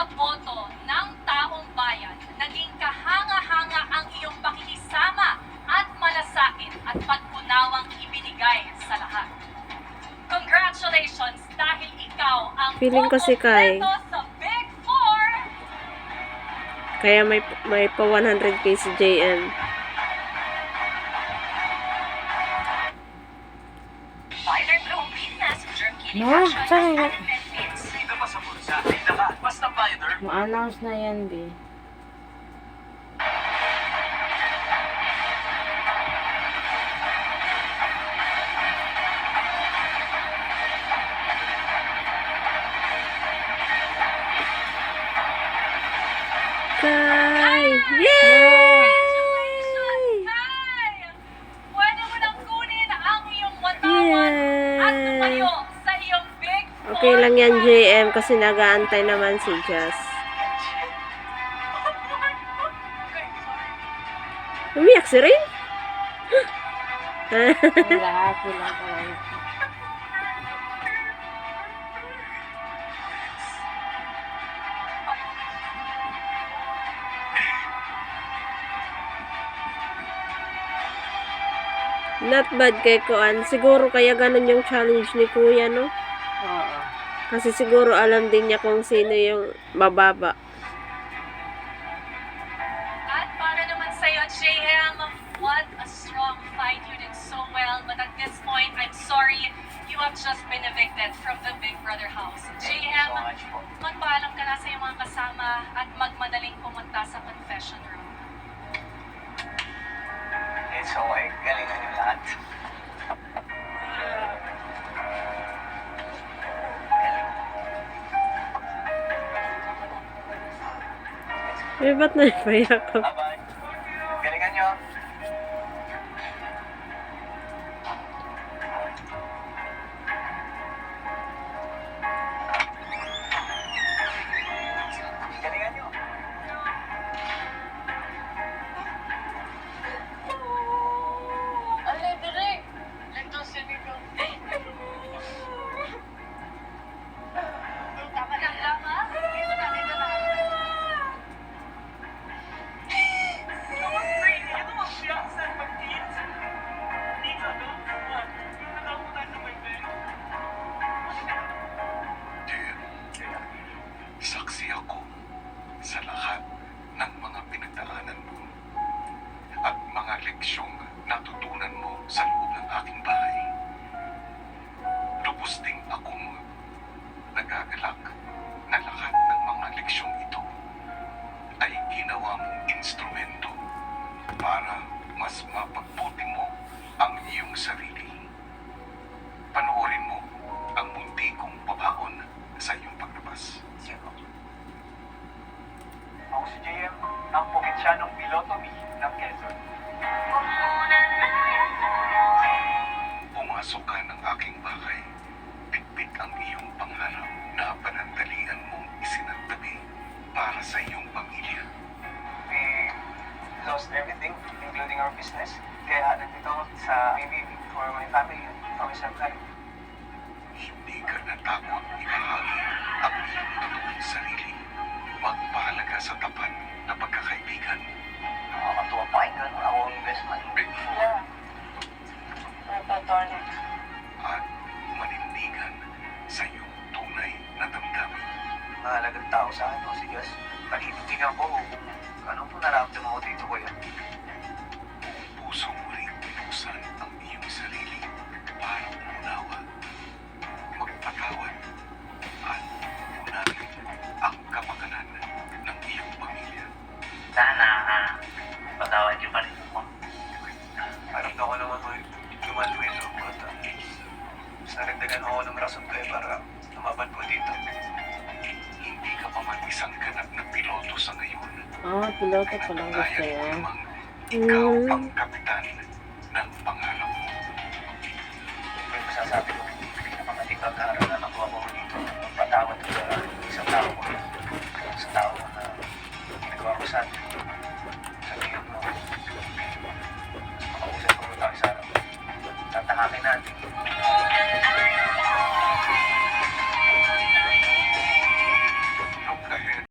sa boto ng taong bayan, naging kahanga-hanga ang iyong pakikisama at malasakit at pagpunawang ibinigay sa lahat. Congratulations dahil ikaw ang Feeling ko si Kai. kompleto sa Big Four. Kaya may pa 100k si JM. Fighter Bloom Fitness, Germ Kitty No, Fashion, sorry. and Benefits. Dito pa sa bulsa, ay lahat. Basta fighter. Ma-announce na yan, B. Kai! Yay! Congratulations, Kai! Pwede mo nang kunin ang iyong watawan at tumayo sa iyong Big Four. Okay lang yan, JM, kasi nag-aantay naman si Jazz. Umiyak si Rin? Ang lahat lang pala. Not bad kay Kuan. Siguro kaya ganun yung challenge ni Kuya, no? Oo. Kasi siguro alam din niya kung sino yung mababa. At para naman sa'yo, JM, what a strong fight. You did so well. But at this point, I'm sorry, you have just been evicted from the Big Brother house. JM, So much po. magpaalam ka na sa iyong mga kasama at magmadaling pumunta sa confession room. It's okay. Galingan niyo lahat. Eh, ba't naipayak ako? Bye-bye. Galingan niyo. Galingan niyo. Tama lang lang, ha? Dito natin na lang. Saksi ako sa lahat ng mga pinagdaanan mo at mga leksyong natutunan mo sa loob ng aking bahay. Lubos ding akong nagagalak na lahat ng mga leksyong ito ay ginawa mong instrumento para mas mapagbuti mo ang iyong sarili. Panoorin mo ang munti kong pabaon sa iyong paglabas. Ako si JM, ang probinsyanong pilotomi ng Quezon. Pumasok ka ng aking bahay, bitbit ang iyong pangarap na panandalian mong isinagtabi para sa iyong pamilya. We lost everything, including our business. Kaya nandito ako sa maybe for my family and for myself. Hindi ka natakot ibahagi ang iyong totoong sarili. Magpahalaga sa tapat na pagkakaibigan. Nakakatuwa pakinggan ako ang investment. Big Four at manindigan sa iyong tunay na damdamin. Mahalagang tao sa akin, si Gus. Paninindigan ko kung ano po nararamdaman ko dito, kuya. Puso mo rin binuksan ang iyong sarili para umunawa, magpatawad at unahin ang kapakanan ng iyong pamilya. Sana, patawad niyo pa rin ako. Alam ko naman ko lumaluin loob ko. Mas naragdagan ako ng rason ko para lumaban po dito. Hindi ka pa man isang ganap na piloto sa ngayon. Ah, piloto pa lang gusto Kaya niya. namang ikaw ang kapitan ng pangarap mo. May masasabi ko, pinakamatikang kaaralan na nakuha ko dito. Patawad ko sa isang tao ko. Sa tao na ginagawa ko sa atin. Sabihin mo, makausap ko tayo sa harap. Tatakakin natin